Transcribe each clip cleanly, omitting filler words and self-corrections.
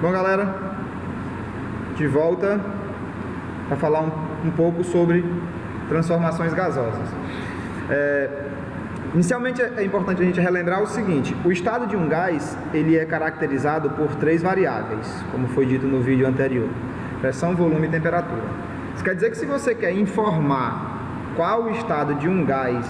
Bom, galera, de volta para falar um pouco sobre transformações gasosas. Inicialmente é importante a gente relembrar o seguinte: o estado de um gás ele é caracterizado por 3 variáveis, como foi dito no vídeo anterior: pressão, volume e temperatura. Isso quer dizer que se você quer informar qual o estado de um gás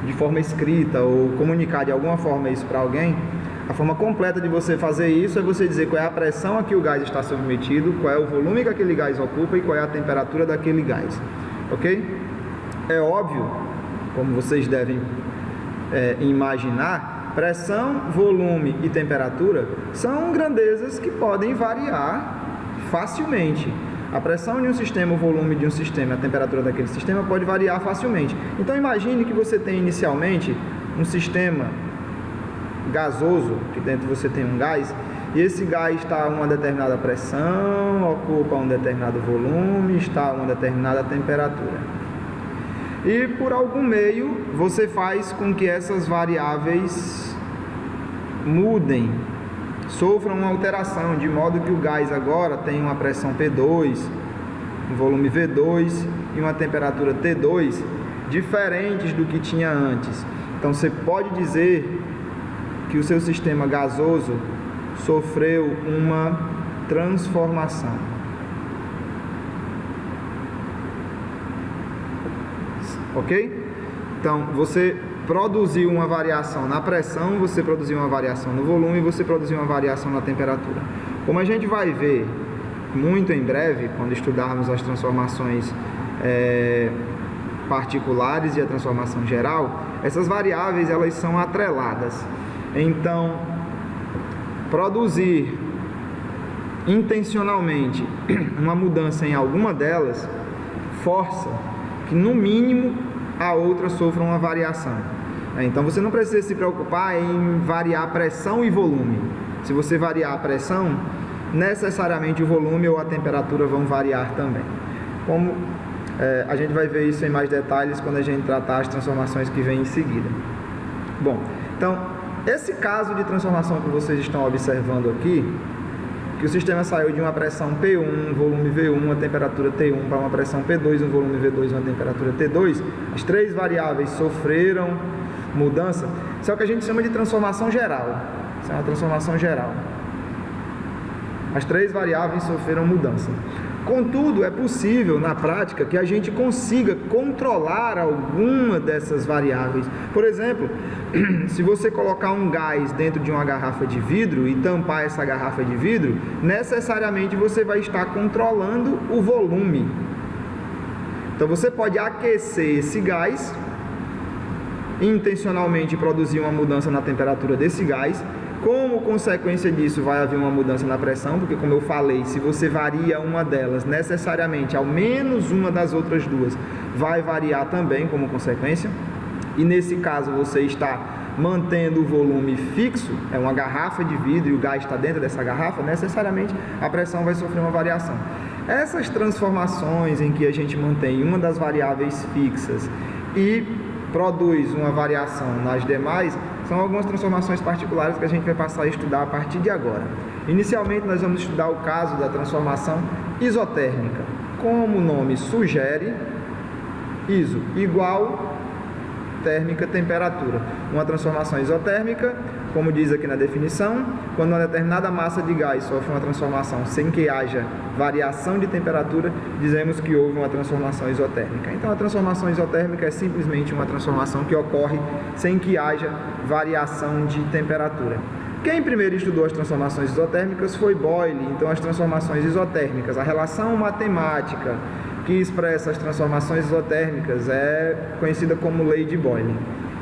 de forma escrita ou comunicar de alguma forma isso para alguém, a forma completa de você fazer isso é você dizer qual é a pressão a que o gás está submetido, qual é o volume que aquele gás ocupa e qual é a temperatura daquele gás, ok? É óbvio, como vocês devem imaginar, pressão, volume e temperatura são grandezas que podem variar facilmente. A pressão de um sistema, o volume de um sistema, a temperatura daquele sistema pode variar facilmente. Então imagine que você tem inicialmente um sistema gasoso, que dentro você tem um gás, e esse gás está a uma determinada pressão, ocupa um determinado volume, está a uma determinada temperatura. E por algum meio você faz com que essas variáveis mudem, sofram uma alteração, de modo que o gás agora tem uma pressão P2, um volume V2 e uma temperatura T2 diferentes do que tinha antes. Então você pode dizer que o seu sistema gasoso sofreu uma transformação. Ok? Então você produziu uma variação na pressão, você produziu uma variação no volume e você produziu uma variação na temperatura. Como a gente vai ver muito em breve, quando estudarmos as transformações particulares e a transformação geral, essas variáveis elas são atreladas. Então, produzir intencionalmente uma mudança em alguma delas força que no mínimo a outra sofra uma variação. Então você não precisa se preocupar em variar pressão e volume. Se você variar a pressão, necessariamente o volume ou a temperatura vão variar também. Como a gente vai ver isso em mais detalhes quando a gente tratar as transformações que vêm em seguida. Bom, então esse caso de transformação que vocês estão observando aqui, que o sistema saiu de uma pressão P1, um volume V1, uma temperatura T1, para uma pressão P2, um volume V2, uma temperatura T2, as 3 variáveis sofreram mudança. Isso é o que a gente chama de transformação geral. Isso é uma transformação geral. As 3 variáveis sofreram mudança. Contudo, é possível, na prática, que a gente consiga controlar alguma dessas variáveis. Por exemplo, se você colocar um gás dentro de uma garrafa de vidro e tampar essa garrafa de vidro, necessariamente você vai estar controlando o volume. Então você pode aquecer esse gás, intencionalmente produzir uma mudança na temperatura desse gás. Como consequência disso, vai haver uma mudança na pressão, porque, como eu falei, se você varia uma delas, necessariamente, ao menos uma das outras duas vai variar também como consequência. E nesse caso, você está mantendo o volume fixo, é uma garrafa de vidro e o gás está dentro dessa garrafa, necessariamente a pressão vai sofrer uma variação. Essas transformações em que a gente mantém uma das variáveis fixas e produz uma variação nas demais, são algumas transformações particulares que a gente vai passar a estudar a partir de agora. Inicialmente nós vamos estudar o caso da transformação isotérmica. Como o nome sugere, iso igual, térmica, temperatura. Uma transformação isotérmica, como diz aqui na definição, quando uma determinada massa de gás sofre uma transformação sem que haja variação de temperatura, dizemos que houve uma transformação isotérmica. Então a transformação isotérmica é simplesmente uma transformação que ocorre sem que haja variação de temperatura. Quem primeiro estudou as transformações isotérmicas foi Boyle. Então as transformações isotérmicas, a relação matemática que expressa as transformações isotérmicas é conhecida como lei de Boyle.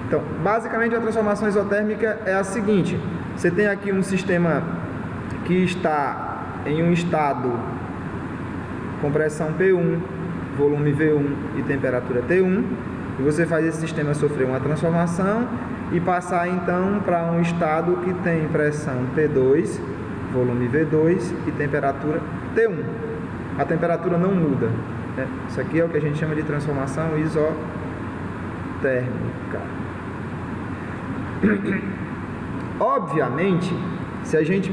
Então, basicamente, a transformação isotérmica é a seguinte: você tem aqui um sistema que está em um estado com pressão P1, volume V1 e temperatura T1, e você faz esse sistema sofrer uma transformação e passar então para um estado que tem pressão P2, volume V2 e temperatura T1. A temperatura não muda. Isso aqui é o que a gente chama de transformação isotérmica. Obviamente, se a gente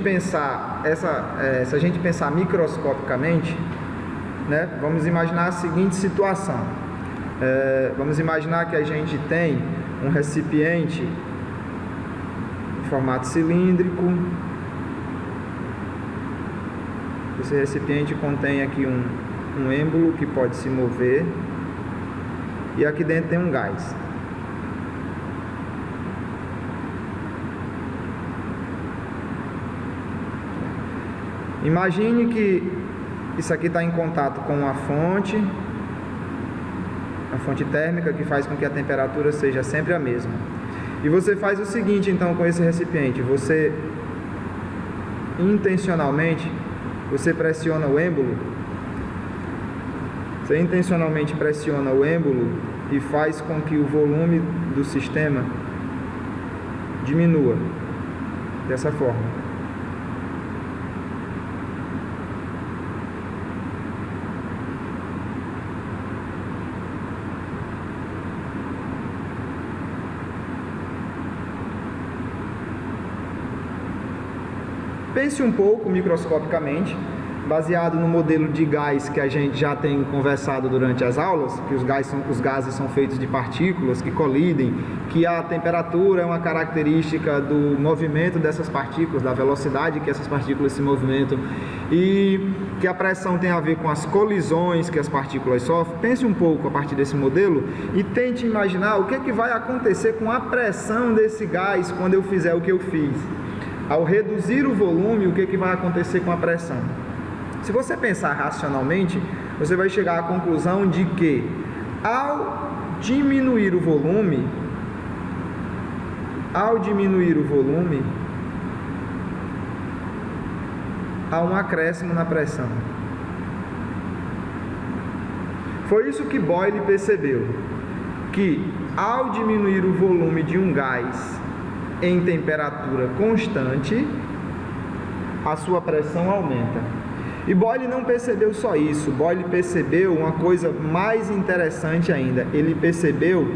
pensar microscopicamente, né, vamos imaginar a seguinte situação. Vamos imaginar que a gente tem um recipiente em formato cilíndrico. Esse recipiente contém aqui um êmbolo que pode se mover, e aqui dentro tem um gás. Imagine que isso aqui está em contato com a fonte térmica, que faz com que a temperatura seja sempre a mesma. E você faz o seguinte, então, com esse recipiente: você intencionalmente pressiona o êmbolo. Você intencionalmente pressiona o êmbolo e faz com que o volume do sistema diminua dessa forma. Pense um pouco microscopicamente, baseado no modelo de gás que a gente já tem conversado durante as aulas, que os gases são feitos de partículas que colidem, que a temperatura é uma característica do movimento dessas partículas, da velocidade que essas partículas se movimentam, e que a pressão tem a ver com as colisões que as partículas sofrem. Pense um pouco a partir desse modelo e tente imaginar o que vai acontecer com a pressão desse gás quando eu fizer o que eu fiz. Ao reduzir o volume, o que vai acontecer com a pressão? Se você pensar racionalmente, você vai chegar à conclusão de que, ao diminuir o volume, há um acréscimo na pressão. Foi isso que Boyle percebeu, que ao diminuir o volume de um gás em temperatura constante, a sua pressão aumenta. E Boyle não percebeu só isso. Boyle percebeu uma coisa mais interessante ainda. Ele percebeu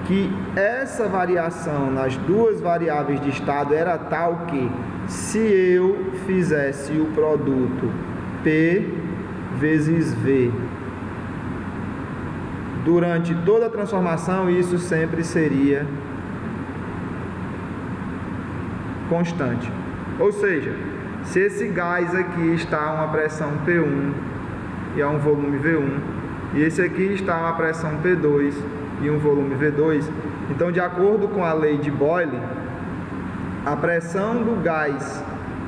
que essa variação nas duas variáveis de estado era tal que, se eu fizesse o produto P vezes V durante toda a transformação, isso sempre seria constante. Ou seja, se esse gás aqui está a uma pressão P1 e a um volume V1, e esse aqui está a uma pressão P2 e um volume V2, então, de acordo com a lei de Boyle, a pressão do gás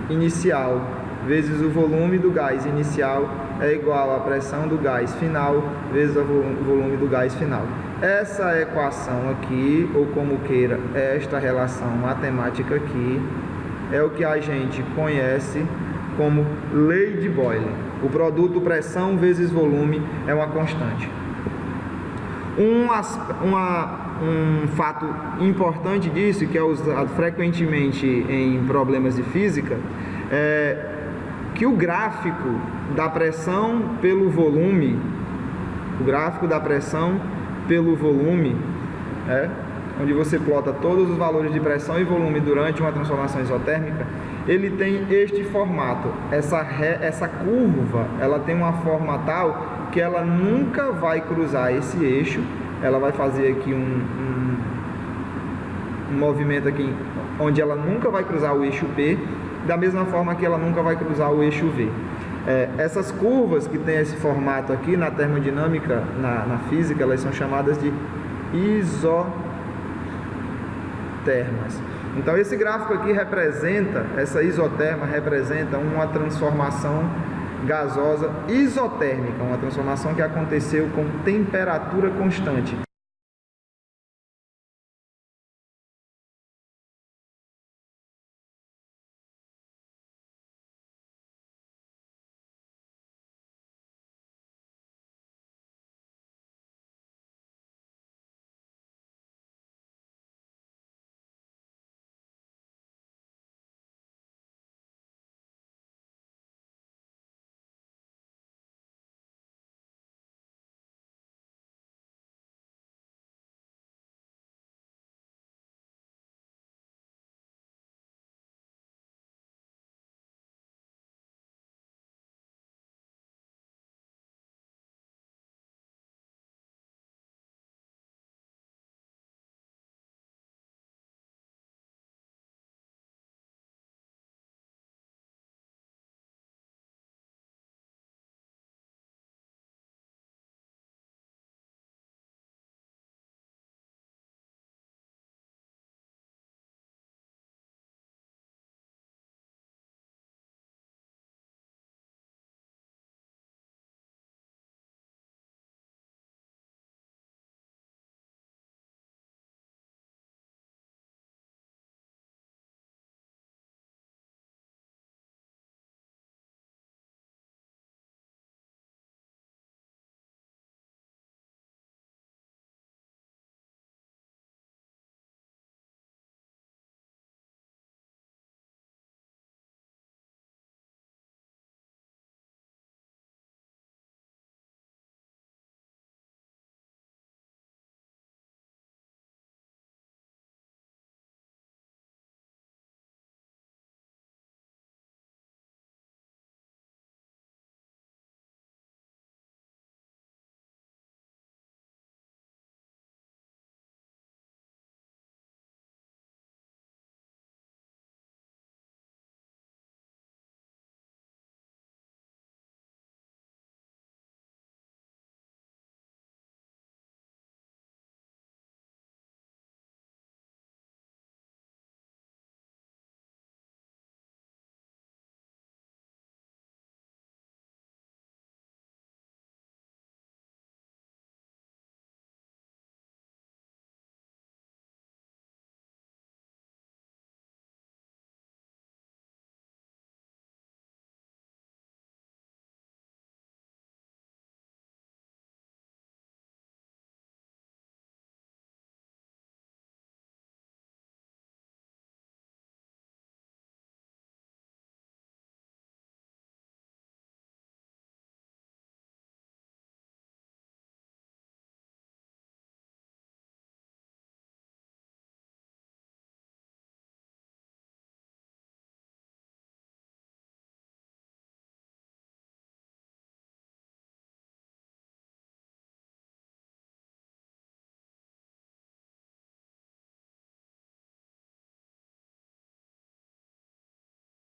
inicial vezes o volume do gás inicial é igual à pressão do gás final vezes o volume do gás final. Essa equação aqui, ou como queira, esta relação matemática aqui, é o que a gente conhece como lei de Boyle. O produto pressão vezes volume é uma constante. Um fato importante disso, que é usado frequentemente em problemas de física, é que o gráfico da pressão pelo volume, onde você plota todos os valores de pressão e volume durante uma transformação isotérmica, ele tem este formato. Essa curva, ela tem uma forma tal que ela nunca vai cruzar esse eixo. Ela vai fazer aqui um movimento aqui, onde ela nunca vai cruzar o eixo P, da mesma forma que ela nunca vai cruzar o eixo V. Essas curvas que tem esse formato aqui na termodinâmica, na física, elas são chamadas de isotermas. Então esse gráfico aqui essa isoterma representa uma transformação gasosa isotérmica, uma transformação que aconteceu com temperatura constante.